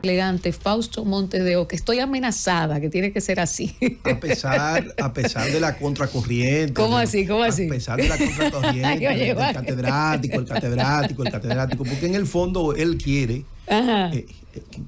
Elegante Fausto Montes de Oca, estoy amenazada, que tiene que ser así. A pesar de la contracorriente. ¿Cómo así? ¿Cómo así? A pesar de la contracorriente, el catedrático, porque en el fondo él quiere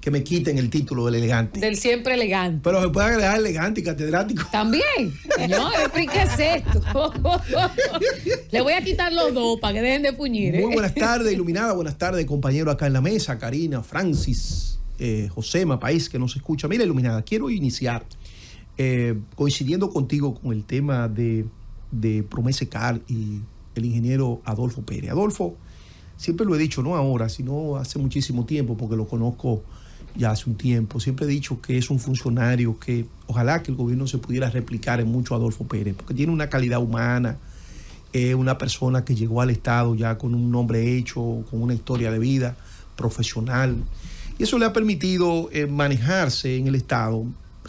que me quiten el título del elegante. Del siempre elegante. Pero se puede agregar elegante y catedrático. También. Señores, ¿qué es esto? Le voy a quitar los dos para que dejen de puñir. Muy buenas tardes, Iluminada. Buenas tardes, compañero acá en la mesa. Karina, Francis, Josema, país que nos escucha. Mira, Iluminada, quiero iniciar coincidiendo contigo con el tema de Promesecal y el ingeniero Adolfo Pérez. Adolfo, siempre lo he dicho, no ahora, sino hace muchísimo tiempo, porque lo conozco ya hace un tiempo. Siempre he dicho que es un funcionario que ojalá que el gobierno se pudiera replicar en mucho a Adolfo Pérez, porque tiene una calidad humana, una persona que llegó al Estado ya con un nombre hecho, con una historia de vida profesional, y eso le ha permitido manejarse en el Estado,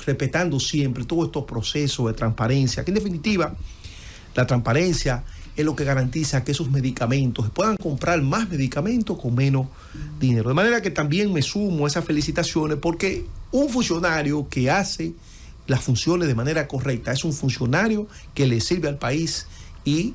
respetando siempre todos estos procesos de transparencia, que en definitiva la transparencia es lo que garantiza que esos medicamentos se puedan comprar más medicamentos con menos dinero. De manera que también me sumo a esas felicitaciones, porque un funcionario que hace las funciones de manera correcta es un funcionario que le sirve al país y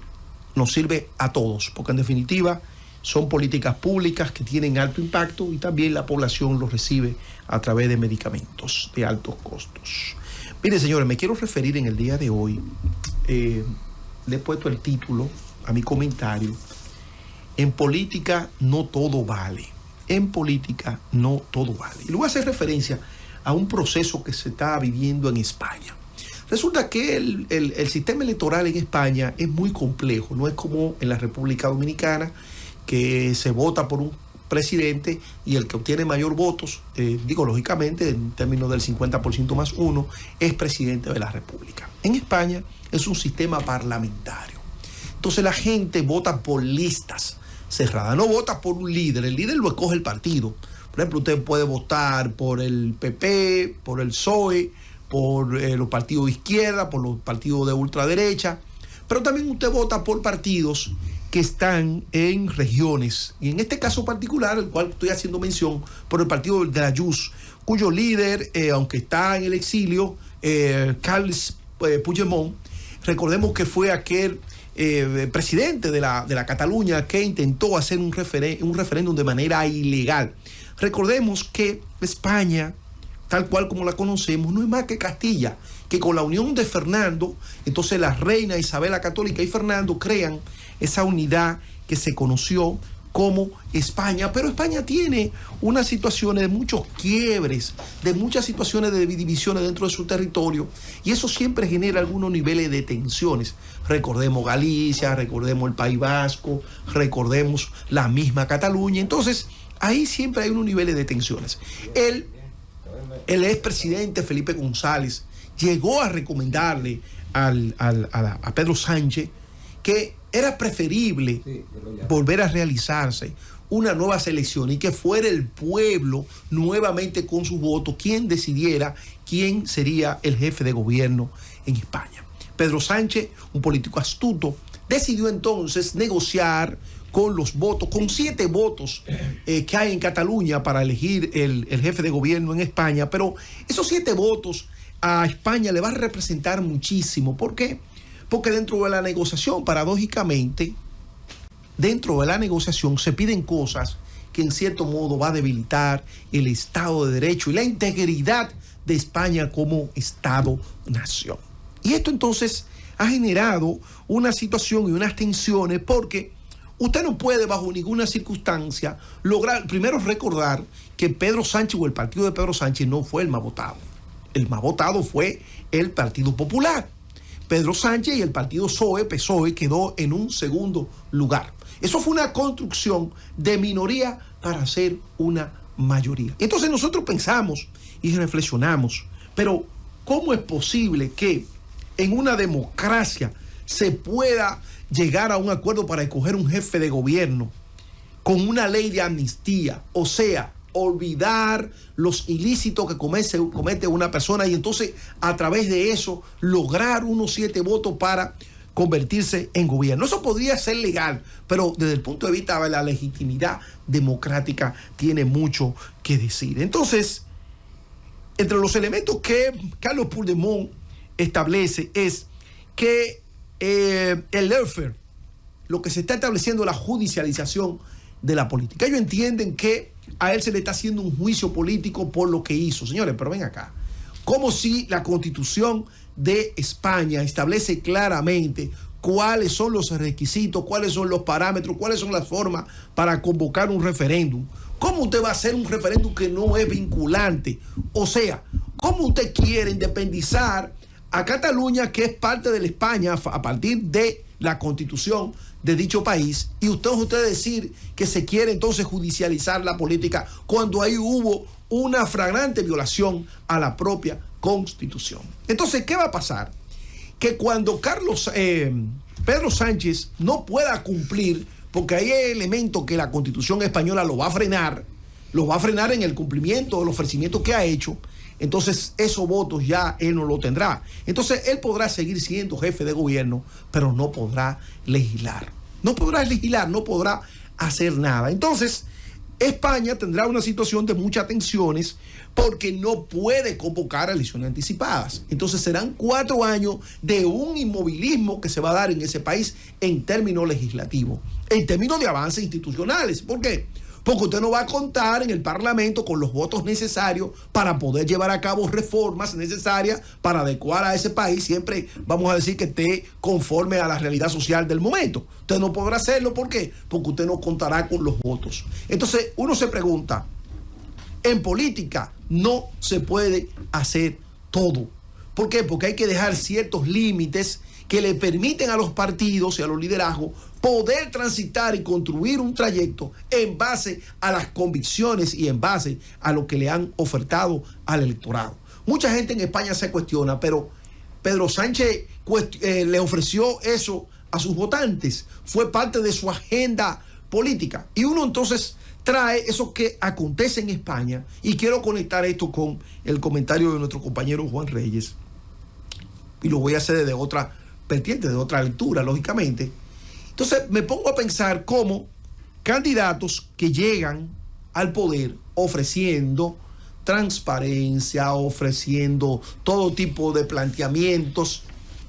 nos sirve a todos, porque en definitiva son políticas públicas que tienen alto impacto y también la población los recibe a través de medicamentos de altos costos. Mire, señores, me quiero referir en el día de hoy, le he puesto el título a mi comentario: en política no todo vale. En política no todo vale. Y le voy a hacer referencia a un proceso que se está viviendo en España. Resulta que el sistema electoral en España es muy complejo, no es como en la República Dominicana, que se vota por un presidente y el que obtiene mayor votos, lógicamente en términos del 50% más uno, es presidente de la República. En España es un sistema parlamentario. Entonces la gente vota por listas cerradas, no vota por un líder, el líder lo escoge el partido. Por ejemplo, usted puede votar por el PP, por el PSOE, por los partidos de izquierda, por los partidos de ultraderecha, pero también usted vota por partidos que están en regiones, y en este caso particular, el cual estoy haciendo mención, por el partido de la JUS, cuyo líder, aunque está en el exilio, Carles Puigdemont, recordemos que fue aquel presidente de la Cataluña que intentó hacer un referéndum de manera ilegal. Recordemos que España, tal cual como la conocemos, no es más que Castilla, que con la unión de Fernando, entonces la reina Isabel la Católica y Fernando crean esa unidad que se conoció como España. Pero España tiene unas situaciones de muchos quiebres, de muchas situaciones de divisiones dentro de su territorio, y eso siempre genera algunos niveles de tensiones. Recordemos Galicia, recordemos el País Vasco, recordemos la misma Cataluña. Entonces ahí siempre hay unos niveles de tensiones. El expresidente Felipe González llegó a recomendarle a Pedro Sánchez que era preferible volver a realizarse una nueva selección y que fuera el pueblo nuevamente con su voto quien decidiera quién sería el jefe de gobierno en España. Pedro Sánchez, un político astuto, decidió entonces negociar con los votos, con 7 votos que hay en Cataluña para elegir el jefe de gobierno en España, pero esos 7 votos a España le va a representar muchísimo. ¿Por qué? Porque dentro de la negociación, paradójicamente, dentro de la negociación se piden cosas que en cierto modo va a debilitar el Estado de Derecho y la integridad de España como Estado-nación. Y esto entonces ha generado una situación y unas tensiones, porque usted no puede bajo ninguna circunstancia lograr, primero recordar que Pedro Sánchez o el partido de Pedro Sánchez no fue el más votado. El más votado fue el Partido Popular. Pedro Sánchez y el partido PSOE quedó en un segundo lugar. Eso fue una construcción de minoría para hacer una mayoría. Entonces nosotros pensamos y reflexionamos, pero ¿cómo es posible que en una democracia se pueda llegar a un acuerdo para escoger un jefe de gobierno con una ley de amnistía? O sea, olvidar los ilícitos que comete una persona y entonces a través de eso lograr unos 7 votos para convertirse en gobierno. Eso podría ser legal, pero desde el punto de vista de la legitimidad democrática tiene mucho que decir. Entonces, entre los elementos que Carlos Puigdemont establece es que el lawfare, lo que se está estableciendo es la judicialización de la política. Ellos entienden que a él se le está haciendo un juicio político por lo que hizo. Señores, pero ven acá. Como si la Constitución de España establece claramente cuáles son los requisitos, cuáles son los parámetros, cuáles son las formas para convocar un referéndum. ¿Cómo usted va a hacer un referéndum que no es vinculante? O sea, ¿cómo usted quiere independizar a Cataluña, que es parte de la España a partir de la Constitución de dicho país, y usted decir que se quiere entonces judicializar la política cuando ahí hubo una flagrante violación a la propia Constitución? Entonces, ¿qué va a pasar? Que cuando Pedro Sánchez no pueda cumplir, porque hay elementos que la Constitución española lo va a frenar en el cumplimiento de los ofrecimientos que ha hecho, entonces esos votos ya él no lo tendrá. Entonces él podrá seguir siendo jefe de gobierno, pero no podrá legislar. No podrá legislar, no podrá hacer nada. Entonces España tendrá una situación de muchas tensiones porque no puede convocar elecciones anticipadas. Entonces serán 4 años de un inmovilismo que se va a dar en ese país en términos legislativos, en términos de avances institucionales. ¿Por qué? Porque usted no va a contar en el Parlamento con los votos necesarios para poder llevar a cabo reformas necesarias para adecuar a ese país, siempre vamos a decir que esté conforme a la realidad social del momento. Usted no podrá hacerlo, ¿por qué? Porque usted no contará con los votos. Entonces uno se pregunta, en política no se puede hacer todo. ¿Por qué? Porque hay que dejar ciertos límites que le permiten a los partidos y a los liderazgos poder transitar y construir un trayecto en base a las convicciones y en base a lo que le han ofertado al electorado. Mucha gente en España se cuestiona, pero Pedro Sánchez le ofreció eso a sus votantes, fue parte de su agenda política. Y uno entonces trae eso que acontece en España, y quiero conectar esto con el comentario de nuestro compañero Juan Reyes, y lo voy a hacer desde otra vertiente, de otra lectura, lógicamente. Entonces me pongo a pensar cómo candidatos que llegan al poder ofreciendo transparencia, ofreciendo todo tipo de planteamientos,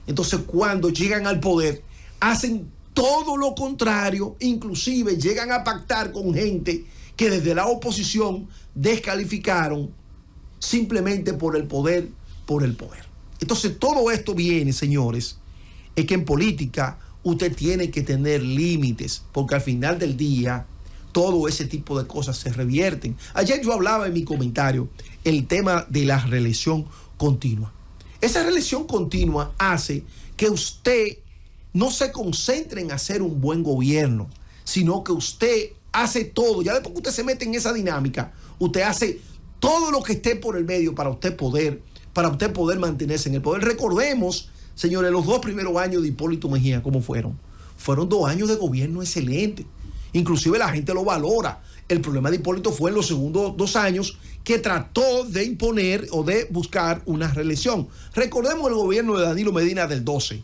entonces cuando llegan al poder hacen todo lo contrario, inclusive llegan a pactar con gente que desde la oposición descalificaron simplemente por el poder, Entonces todo esto viene, señores, es que en política usted tiene que tener límites, porque al final del día todo ese tipo de cosas se revierten. Ayer yo hablaba en mi comentario el tema de la reelección continua. Esa reelección continua hace que usted no se concentre en hacer un buen gobierno, sino que usted hace todo. Ya después que usted se mete en esa dinámica, usted hace todo lo que esté por el medio para usted poder mantenerse en el poder. Recordemos, señores, los 2 primeros años de Hipólito Mejía, ¿cómo fueron? Fueron 2 años de gobierno excelente. Inclusive la gente lo valora. El problema de Hipólito fue en los segundos 2 años que trató de imponer o de buscar una reelección. Recordemos el gobierno de Danilo Medina del 12.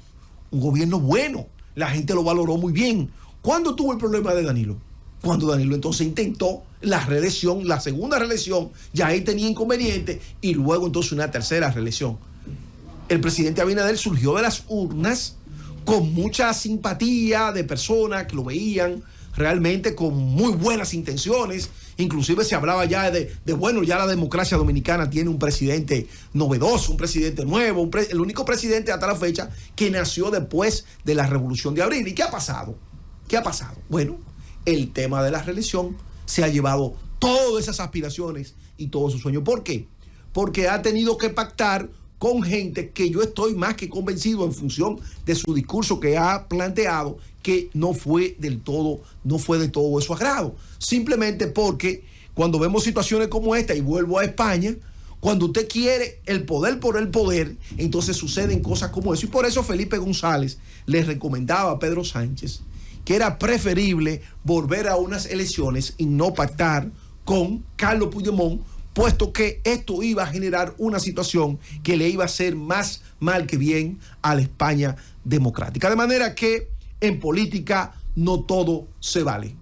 Un gobierno bueno. La gente lo valoró muy bien. ¿Cuándo tuvo el problema de Danilo? Cuando Danilo entonces intentó la reelección, la segunda reelección, ya ahí tenía inconveniente, y luego entonces una tercera reelección. El presidente Abinader surgió de las urnas con mucha simpatía de personas que lo veían realmente con muy buenas intenciones. Inclusive se hablaba ya bueno, ya la democracia dominicana tiene un presidente novedoso, un presidente nuevo, el único presidente hasta la fecha que nació después de la Revolución de Abril. ¿Y qué ha pasado? ¿Qué ha pasado? Bueno, el tema de la reelección se ha llevado todas esas aspiraciones y todos sus sueños. ¿Por qué? Porque ha tenido que pactar con gente que yo estoy más que convencido, en función de su discurso que ha planteado, que no fue de todo de su agrado. Simplemente porque cuando vemos situaciones como esta, y vuelvo a España, cuando usted quiere el poder por el poder, entonces suceden cosas como eso. Y por eso Felipe González le recomendaba a Pedro Sánchez que era preferible volver a unas elecciones y no pactar con Carlos Puigdemont, puesto que esto iba a generar una situación que le iba a hacer más mal que bien a la España democrática. De manera que en política no todo se vale.